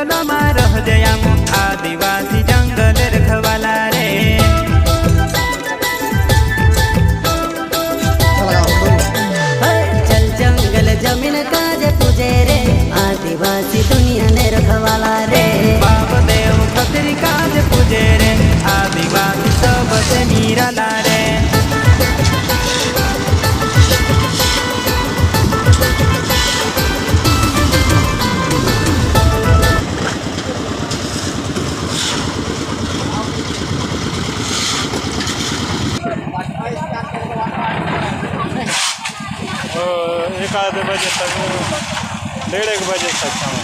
जंगल में रह जया आदिवासी जंगल रखवाला रे। चल जंगल जमीन काज तुझे रे आदिवासी दुनिया ने रखवाला रे। बाप देव खतरी काज पूजे रे आदिवासी सबसे निराला रे। एक आधे बजे तक 1:30 बजे तक शाम।